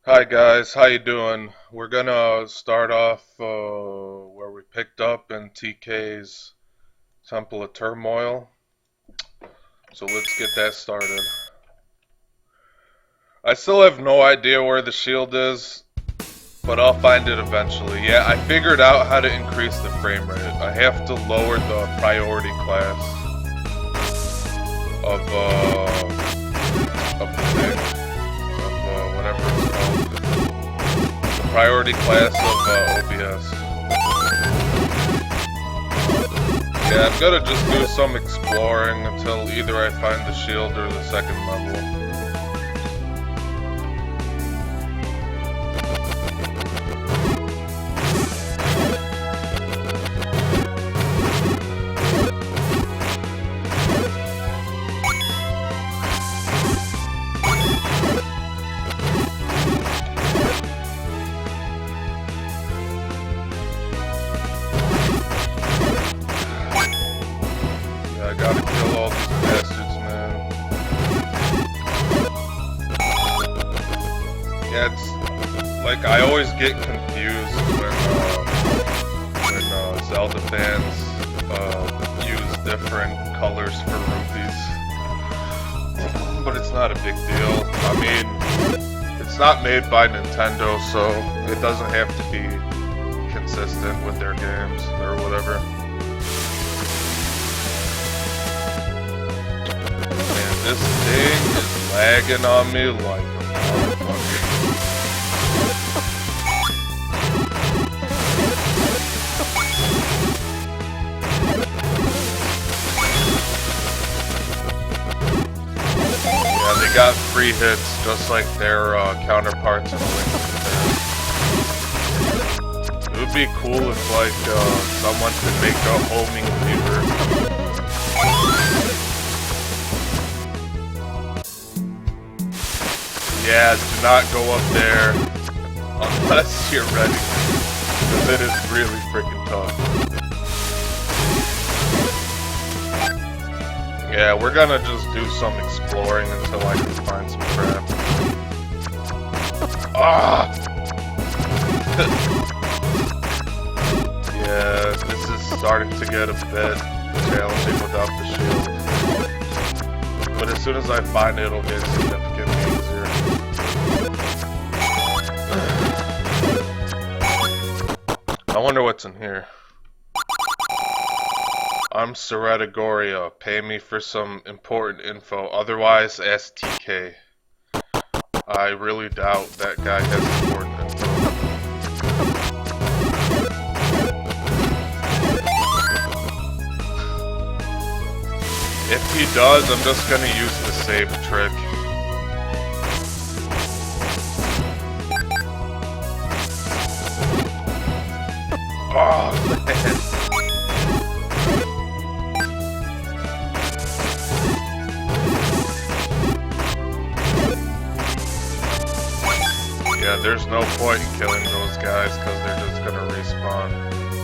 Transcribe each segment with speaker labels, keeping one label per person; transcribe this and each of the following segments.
Speaker 1: Hi guys, how you doing? We're gonna start off where we picked up in TK's Temple of Turmoil. So let's get that started. I still have no idea where the shield is, but I'll find it eventually. Yeah, I figured out how to increase the frame rate. I have to lower the priority class of the thing, whatever it's called. Priority class of OBS. Yeah, I'm gonna just do some exploring until either I find the shield or the second level. I gotta kill all these bastards, man. Yeah, it's like I always get confused when Zelda fans use different colors for rupees, but it's not a big deal. I mean, it's not made by Nintendo, so it doesn't have to be consistent with their games or whatever. This thing is lagging on me like a motherfucker. Yeah, they got free hits just like their counterparts in Link. It would be cool if like someone could make a homing cleaver. Yeah, do not go up there unless you're ready, because it is really freaking tough. Yeah, we're gonna just do some exploring until I can find some crap. Ah! Yeah, this is starting to get a bit challenging without the shield. But as soon as I find it, it'll get significantly easier. I wonder what's in here. I'm Seratagoria. Pay me for some important info. Otherwise, ask TK. I really doubt that guy has important info. If he does, I'm just gonna use the save trick. Oh, man. Yeah, there's no point in killing those guys because they're just gonna respawn.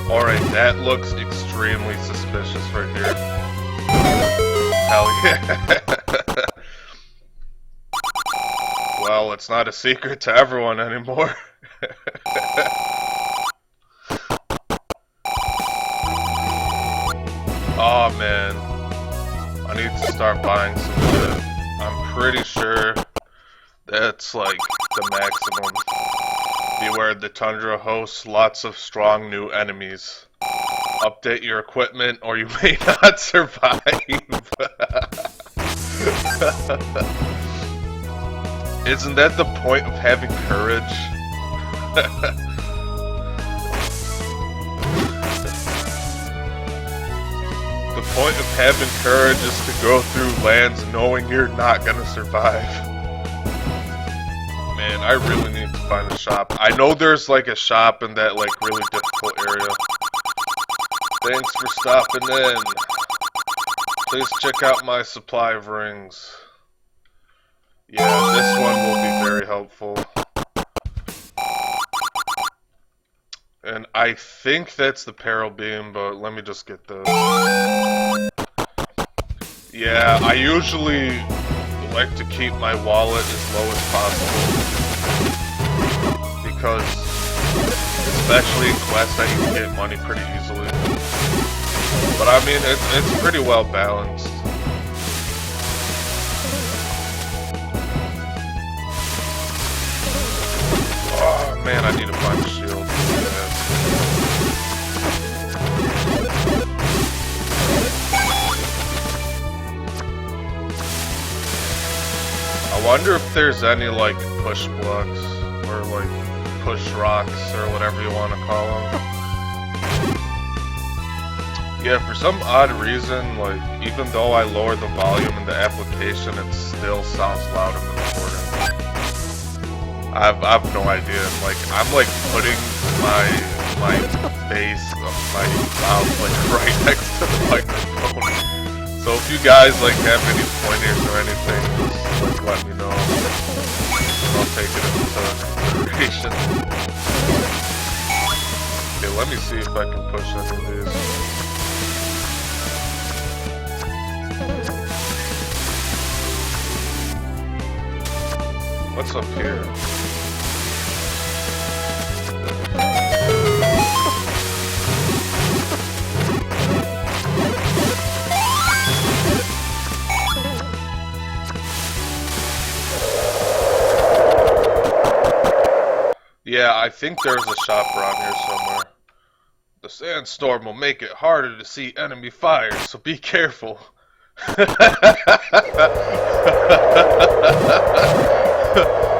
Speaker 1: Alright, that looks extremely suspicious right here. Hell yeah. Well, it's not a secret to everyone anymore. Oh man, I need to start buying some shit. I'm pretty sure that's like the maximum. Beware, the tundra hosts lots of strong new enemies. Update your equipment or you may not survive. Isn't that the point of having courage? The point of having courage is to go through lands knowing you're not gonna survive. Man, I really need to find a shop. I know there's like a shop in that like really difficult area. Thanks for stopping in. Please check out my supply of rings. Yeah, this one will be very helpful. And I think that's the peril beam, but let me just get this. Yeah, I usually like to keep my wallet as low as possible. especially in quests that you can get money pretty easily. But I mean, it's pretty well balanced. Oh man, I need to find a shield. I wonder if there's any like push blocks or like push rocks or whatever you want to call them. Yeah, for some odd reason, like even though I lower the volume in the application, it still sounds loud in the recording. I've no idea. Like I'm like putting my face of my mouth like right next to the microphone. So if you guys like have any pointers or anything, just like let me know. I'll take it into consideration. Okay, let me see if I can push any of these. What's up here? Yeah, I think there's a shop around here somewhere. The sandstorm will make it harder to see enemy fire, so be careful.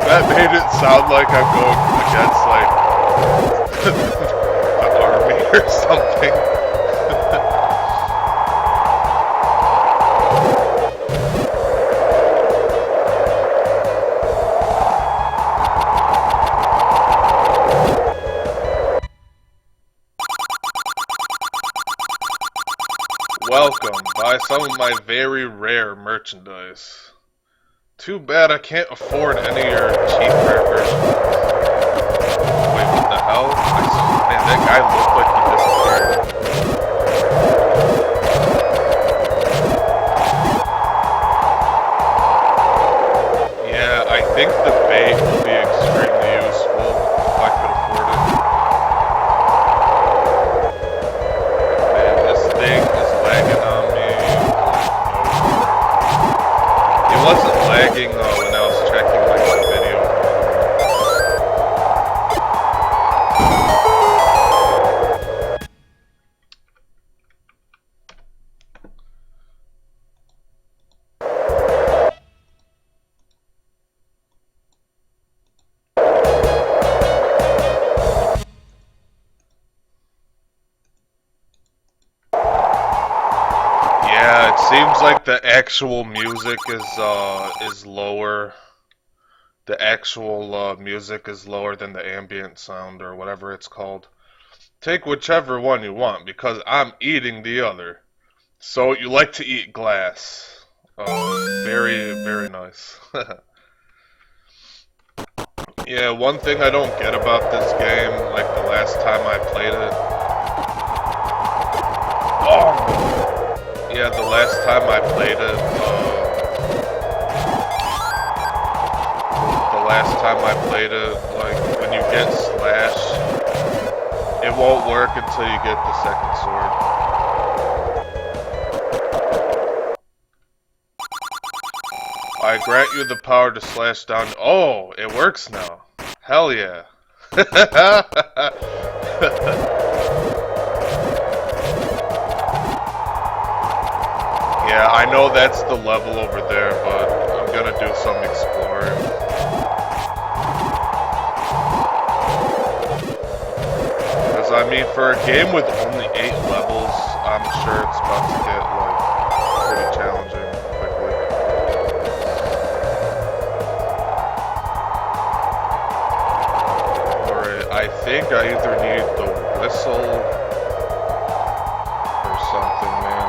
Speaker 1: That made it sound like I'm going against like the army or something. Welcome, buy some of my very rare merchandise. Too bad I can't afford any of your cheap rare versions. Wait, what the hell? Man, that guy looked like he disappeared. Yeah, I think the bait will be extremely useful if I could afford it. Man, this thing is lagging on me. It wasn't lagging when I was checking like the video. Yeah, it seems like the actual music is lower. The actual music is lower than the ambient sound or whatever it's called. Take whichever one you want because I'm eating the other. So you like to eat glass. Very, very nice. Yeah, one thing I don't get about this game, like the last time I played it. Oh! Yeah, the last time I played it, like when you get slash, it won't work until you get the second sword. I grant you the power to slash down. Oh, it works now. Hell yeah. Yeah, I know that's the level over there, but I'm gonna do some exploring. Because, I mean, for a game with only 8 levels, I'm sure it's about to get, like, pretty challenging quickly. Alright, I think I either need the whistle or something, man.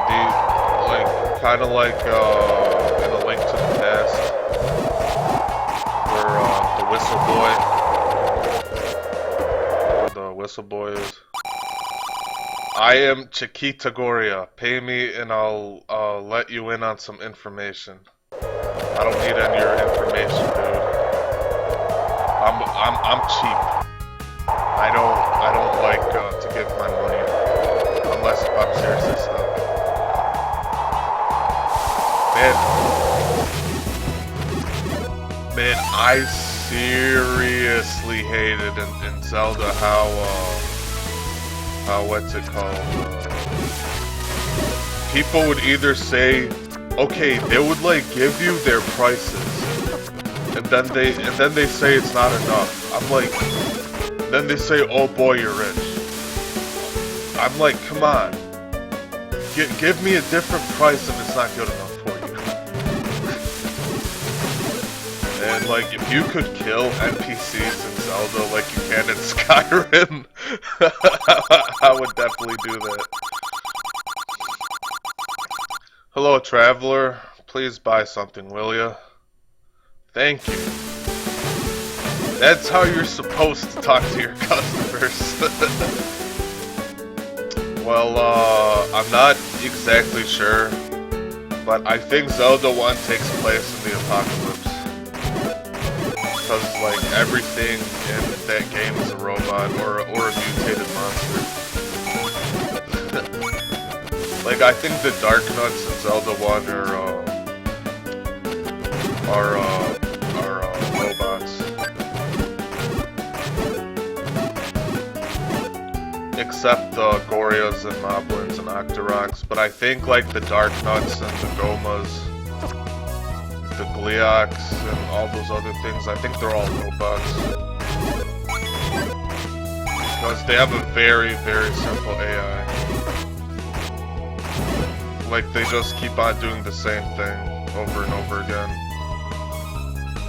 Speaker 1: Kind of like in A Link to the Past, where the whistle boy is. I am Chiquita Goria. Pay me and I'll let you in on some information. I don't need any of your information, dude. I'm cheap. I don't give my money. Unless I'm seriously stuck. Man, I seriously hated in Zelda how what's it called? People would either say, okay, they would like give you their prices, and then they say it's not enough. I'm like, then they say, oh boy, you're rich. I'm like, come on, give me a different price if it's not good enough for you. And like, if you could kill NPCs in Zelda like you can in Skyrim, I would definitely do that. Hello, traveler. Please buy something, will ya? Thank you. That's how you're supposed to talk to your customers. Well, I'm not exactly sure, but I think Zelda 1 takes place in the apocalypse. Because, like, everything in that game is a robot or a mutated monster. Like, I think the Dark Nuts in Zelda 1 are robots. Except the Gorias and Moblins and Octoroks, but I think like the Dark Nuts and the Gomas, the Gleoks and all those other things, I think they're all robots. Because they have a very, very simple AI. Like, they just keep on doing the same thing over and over again.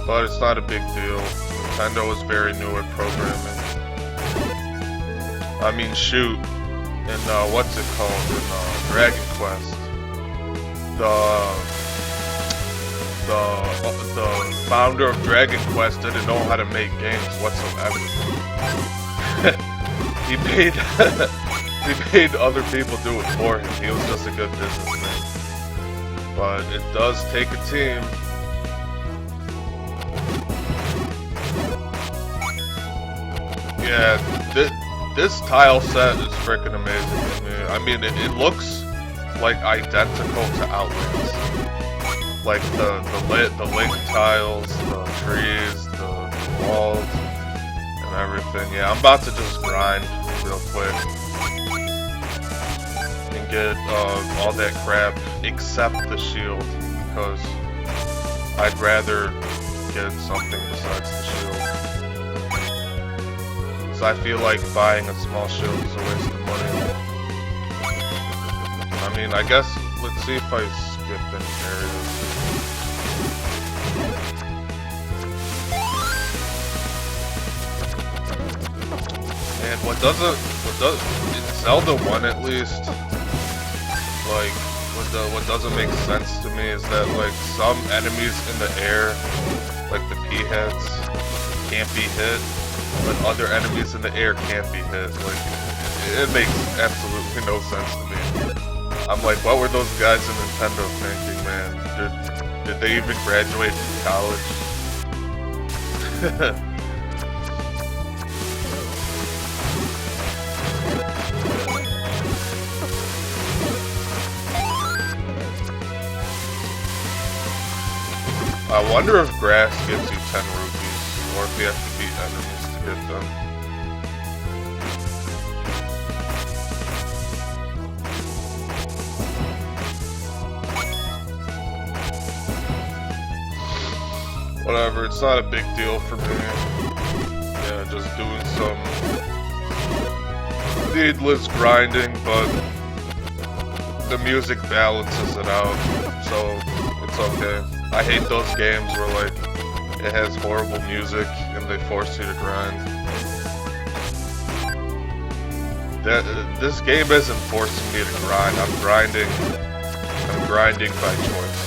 Speaker 1: But it's not a big deal. Nintendo is very new at programming. I mean, shoot, in, what's it called, in, Dragon Quest, the founder of Dragon Quest didn't know how to make games whatsoever. He made other people do it for him. He was just a good businessman. But it does take a team. Yeah, this tile set is freaking amazing to me. I mean, it looks like identical to Outlands. Like the link tiles, the trees, the walls, and everything. Yeah, I'm about to just grind real quick and get all that crap except the shield, because I'd rather get something besides the shield. Because I feel like buying a small shield is a waste of money. I mean, I guess, let's see if I skip any areas. And what does in Zelda 1 at least, like, what doesn't make sense to me is that, like, some enemies in the air, like the P-heads, can't be hit, but other enemies in the air can't be hit. Like, it makes absolutely no sense to me. I'm like, what were those guys in Nintendo thinking, man? Did they even graduate from college? I wonder if grass gives you 10 rupees, or if you have to beat enemies to get them. Whatever, it's not a big deal for me. Yeah, just doing some needless grinding, but the music balances it out, so it's okay. I hate those games where, like, it has horrible music and they force you to grind. This game isn't forcing me to grind. I'm grinding by choice.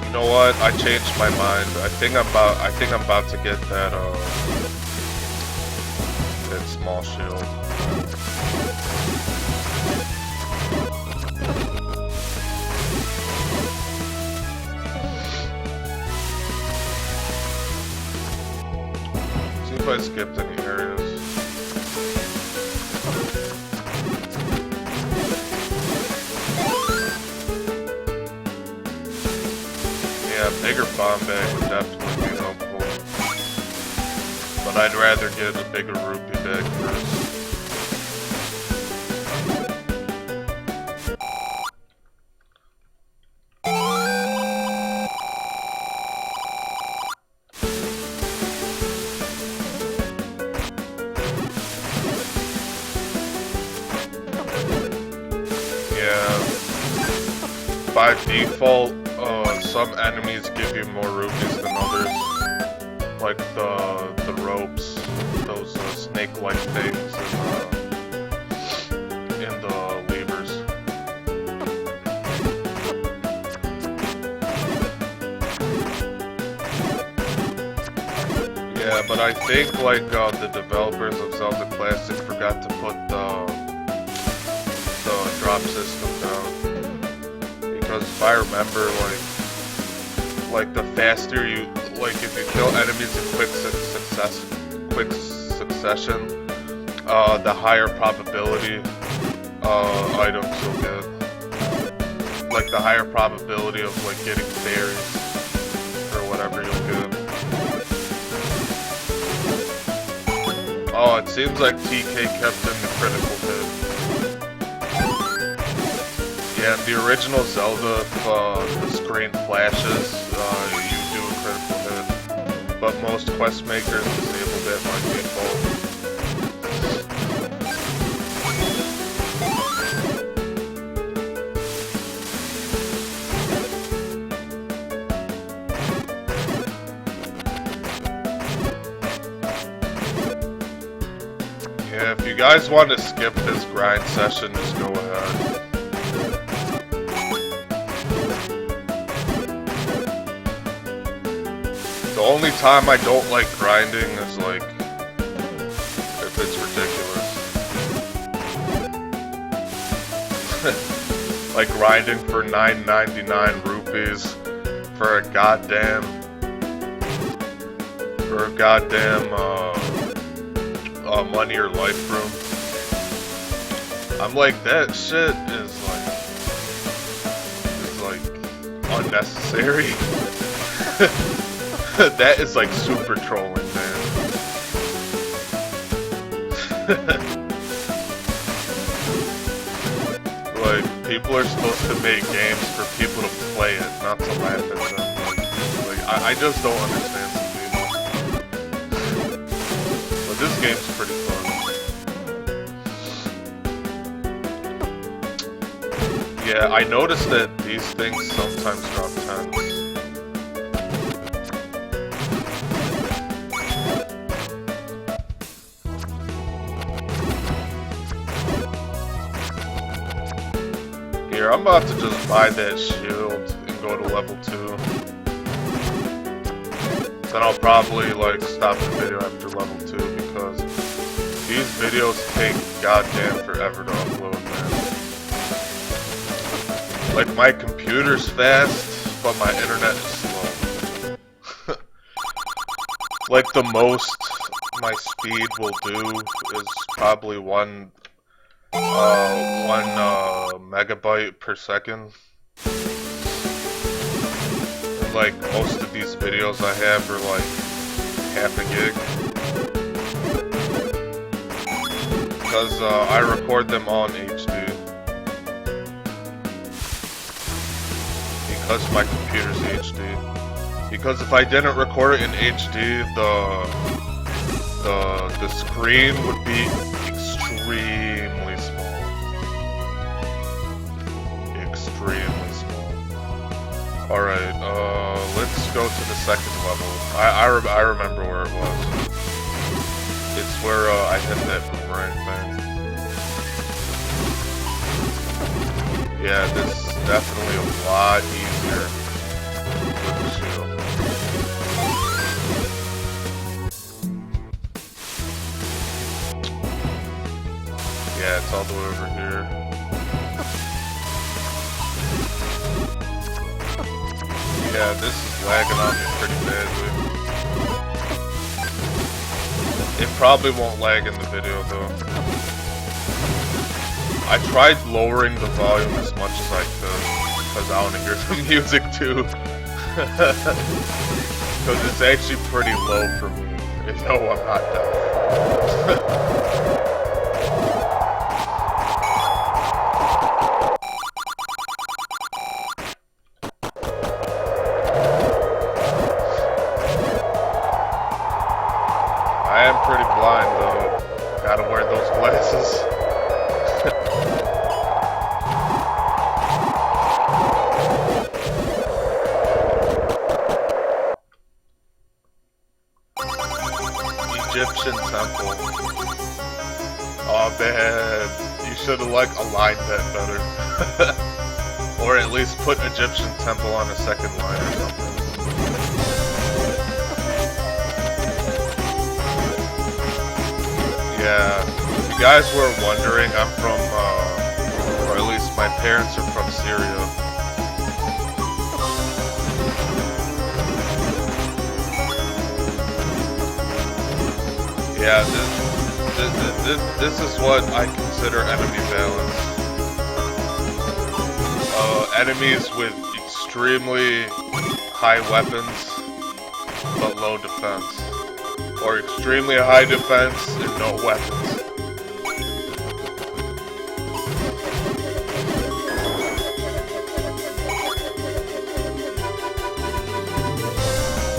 Speaker 1: You know what? I changed my mind. I think I'm about to get that small shield. skipped any areas. Yeah, bigger bomb bag would definitely be helpful. But I'd rather get a bigger rupee bag first. By default, some enemies give you more rupees than others, like the ropes, those snake-like things in the levers. Yeah, but I think like the developers of Zelda Classic forgot to put the drop system down. Because if I remember, like the faster you, like if you kill enemies in quick succession, the higher probability items you'll get. Like the higher probability of like getting berries or whatever you'll get. Oh, it seems like TK kept in the critical hit. Yeah, in the original Zelda, if the screen flashes, you do a critical hit. But most quest makers disable that by default. Yeah, if you guys want to skip this grind session, just go ahead. The only time I don't like grinding is like if it's ridiculous. Like grinding for 9.99 rupees for a goddamn money or life room. I'm like, that shit is like unnecessary. That is like super trolling, man. Like, people are supposed to make games for people to play it, not to laugh at them. Like, I just don't understand some people. But this game's pretty fun. Yeah, I noticed that these things sometimes drop 10s. Here, I'm about to just buy that shield and go to level 2. Then I'll probably like stop the video after level 2 because these videos take goddamn forever to upload, man. Like my computer's fast, but my internet is slow. Like the most my speed will do is probably one megabyte per second. And like most of these videos I have are like half a gig. Because I record them on HD. Because my computer's HD. Because if I didn't record it in HD, the screen would be extremely small. Extremely small. Alright, let's go to the second level. I remember where it was. It's where I hit that boomerang thing. Yeah, this is definitely a lot easier with the shield. Yeah, it's all the way over here. Yeah, this is lagging on me pretty badly. It probably won't lag in the video though. I tried lowering the volume as much as I could, because I want to hear the music too. Because it's actually pretty low for me, if no, I'm not deaf. I am pretty blind though. Gotta wear those glasses. Egyptian temple. Oh man, you should have like aligned that better. Or at least put Egyptian temple on a second line or something. Yeah, if you guys were wondering, I'm from, or at least my parents are from Syria. Yeah, this is what I consider enemy balance. Enemies with extremely high weapons, but low defense. Or extremely high defense and no weapons.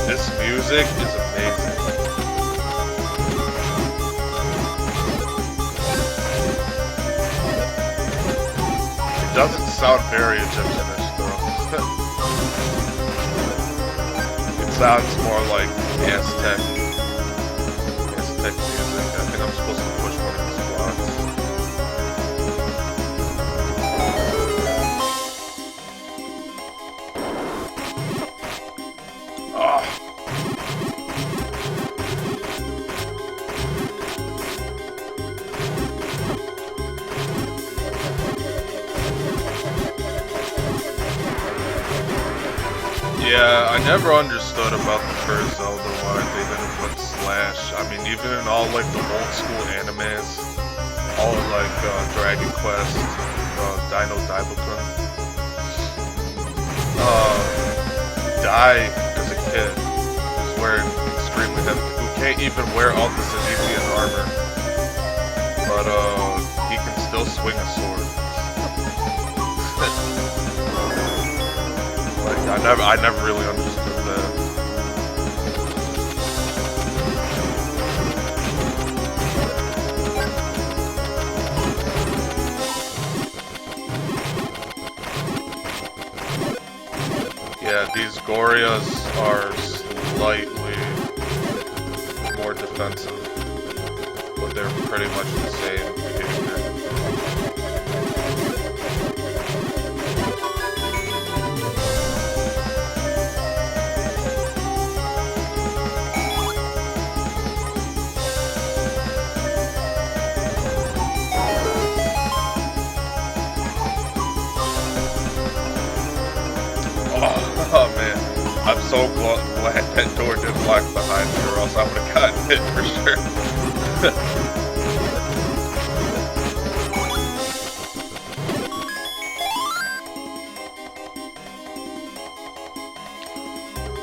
Speaker 1: This music is amazing. It doesn't sound very Egyptianish though. It sounds more like Aztec music. I think I'm supposed to push one of these blocks. Ah. Yeah, I never understood about the first Zelda why they didn't put slash. I mean, even in all like the old school animes, all like Dragon Quest, Dino Daibutun, Dai as a kid who's wearing extremely heavy, who can't even wear all the Zenithian armor, but he can still swing a sword. I never really understood that. Yeah, these Gorias are slightly more defensive, but they're pretty much the same behavior. Oh man, I'm so glad that door didn't lock behind me, or else I would have gotten hit for sure.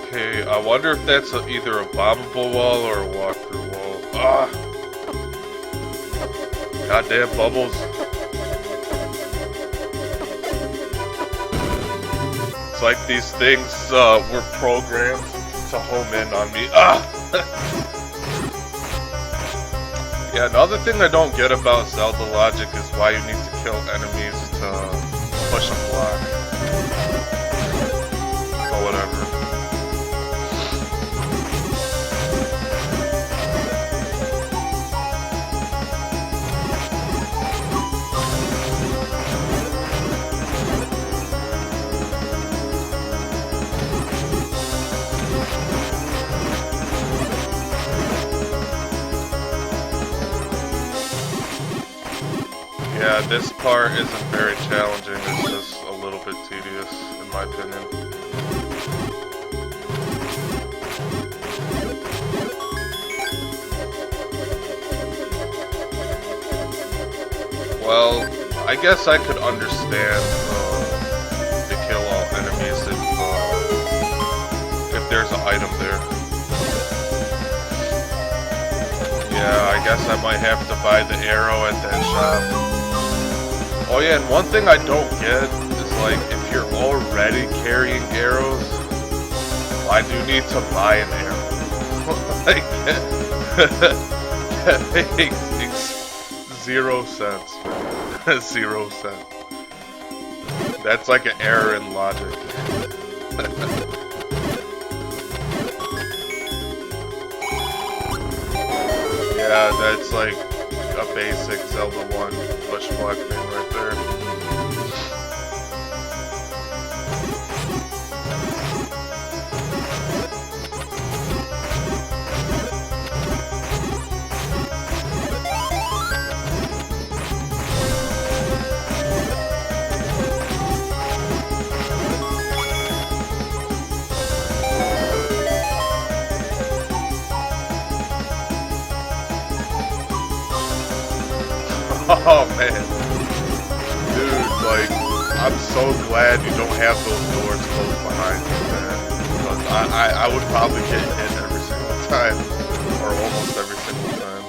Speaker 1: Okay, I wonder if that's either a bombable wall or a walkthrough wall. Ah! Goddamn bubbles. It's like these things were programmed to home in on me. Ah! Yeah, another thing I don't get about Zelda logic is why you need to kill enemies to push a block. But whatever. Yeah, this part isn't very challenging, it's just a little bit tedious, in my opinion. Well, I guess I could understand the kill all enemies if there's an item there. Yeah, I guess I might have to buy the arrow at that shop. Oh yeah, and one thing I don't get is like, if you're already carrying arrows, why do you need to buy an arrow? Like, that makes 0 sense, man. 0 cents. That's like an error in logic. Yeah, that's like a basic Zelda 1 push block thing right there. Oh man, dude, like, I'm so glad you don't have those doors closed behind you, man. Because I would probably get hit every single time, or almost every single time.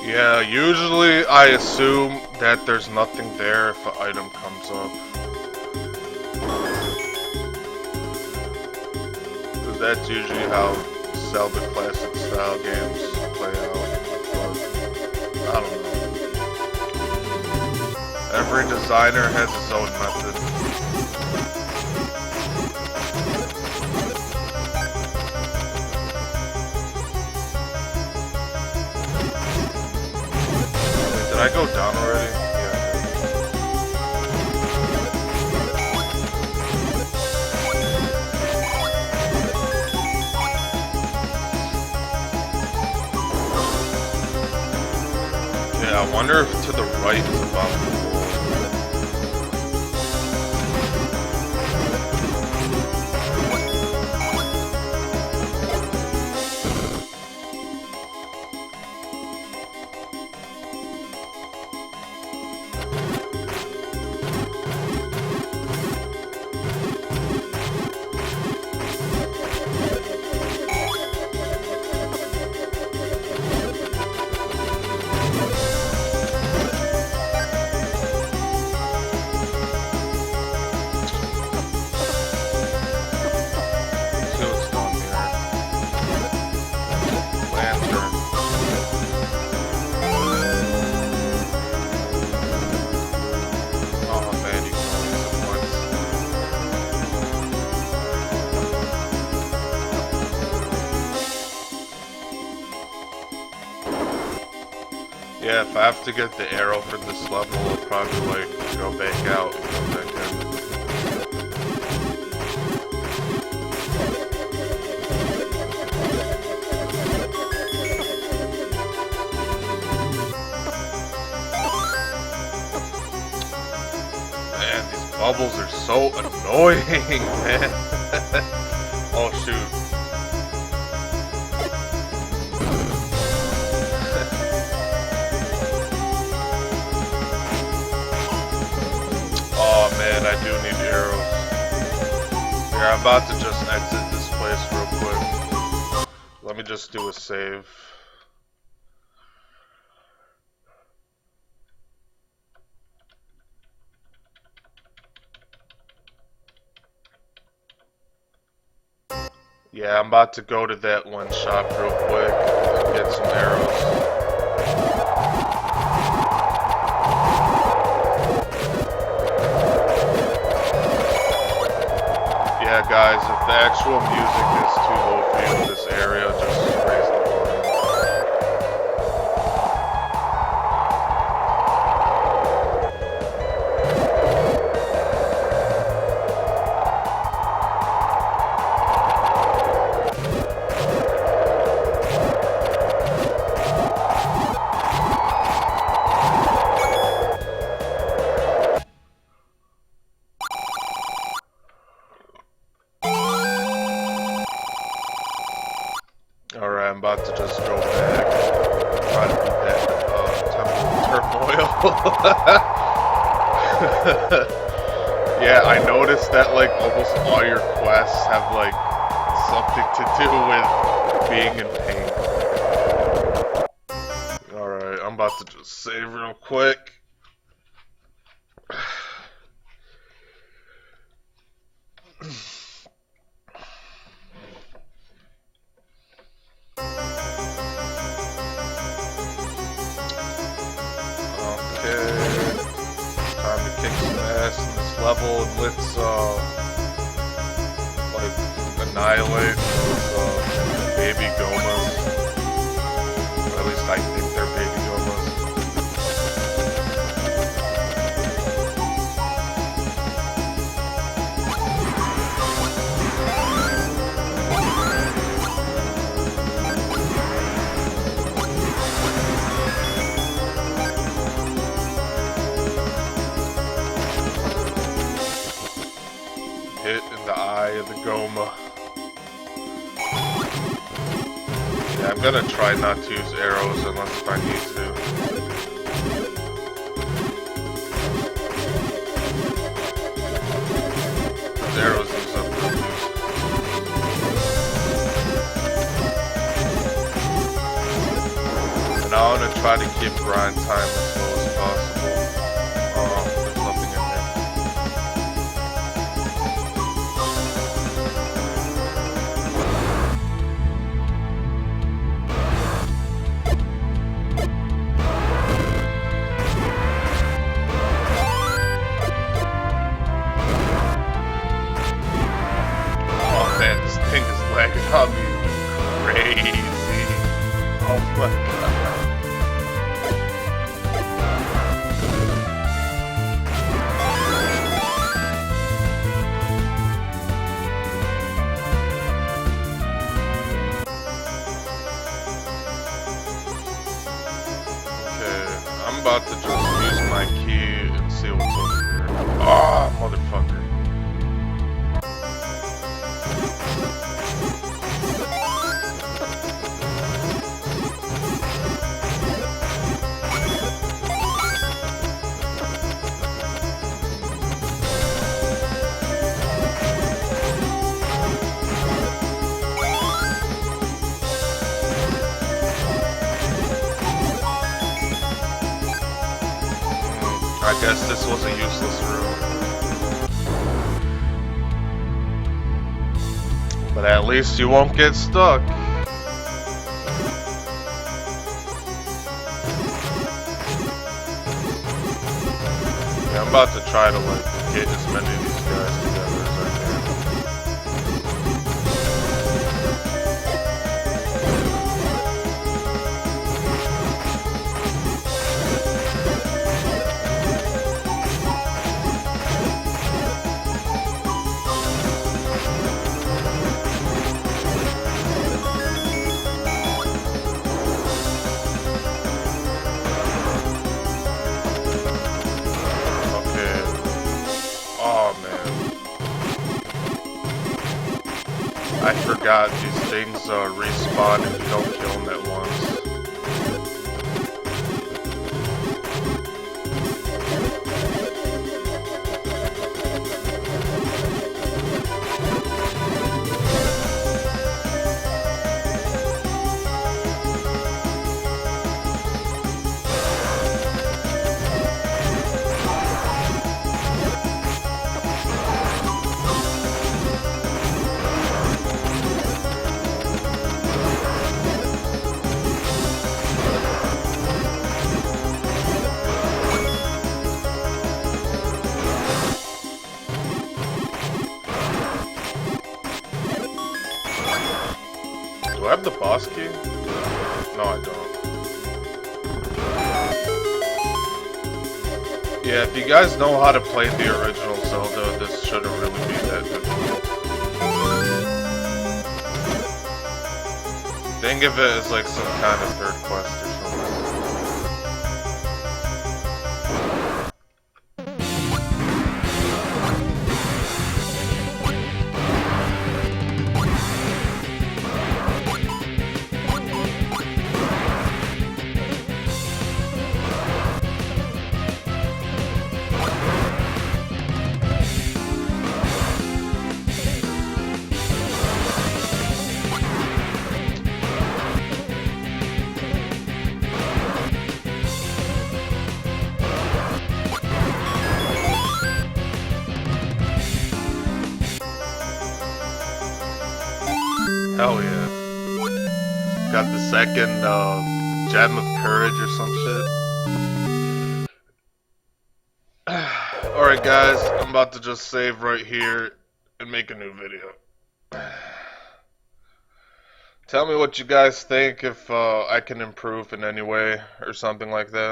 Speaker 1: Yeah, usually I assume that there's nothing there if an item comes up. Because that's usually how Zelda Classic style games play out. But, I don't know. Every designer has his own method. Did I go down already? Yeah, I wonder if to the right is about the wall. Yeah, if I have to get the arrow for this level, I'll probably like go back out and come back in. Man, these bubbles are so annoying, man. Oh shoot. Man, I do need arrows. Here, I'm about to just exit this place real quick. Let me just do a save. Yeah, I'm about to go to that one shop real quick and get some arrows. the actual music is too low for you in this area, just raise the volume. Alright, I'm about to just go back. Try to beat that Temple of Turmoil. Yeah, I noticed that like almost all your quests have like something to do with being in pain. Alright, I'm about to just save real quick. Time to kick some ass in this level, and let's like annihilate those baby gomas. Or at least I think they're baby gomas. Hit in the eye of the Goma. Yeah, I'm gonna try not to use arrows unless if I need to. Those arrows use up the juice. And now I'm gonna try to keep grind time as low as possible. There's nothing in there. This thing is lagging on me crazy. Oh my god. Okay, I'm about to just use my key and see what's over here. Ah, motherfucker. I guess this was a useless room. But at least you won't get stuck. Yeah, I'm about to try to like get as many of these guys together as I can. I forgot these things respawn if you don't kill them at once. Do I have the boss key? No, I don't. Yeah, if you guys know how to play the original Zelda, this shouldn't really be that difficult. Think of it as like some kind of third quest or something. Hell yeah. Got the second gem of courage or some shit. Alright guys, I'm about to just save right here and make a new video. Tell me what you guys think, if I can improve in any way or something like that.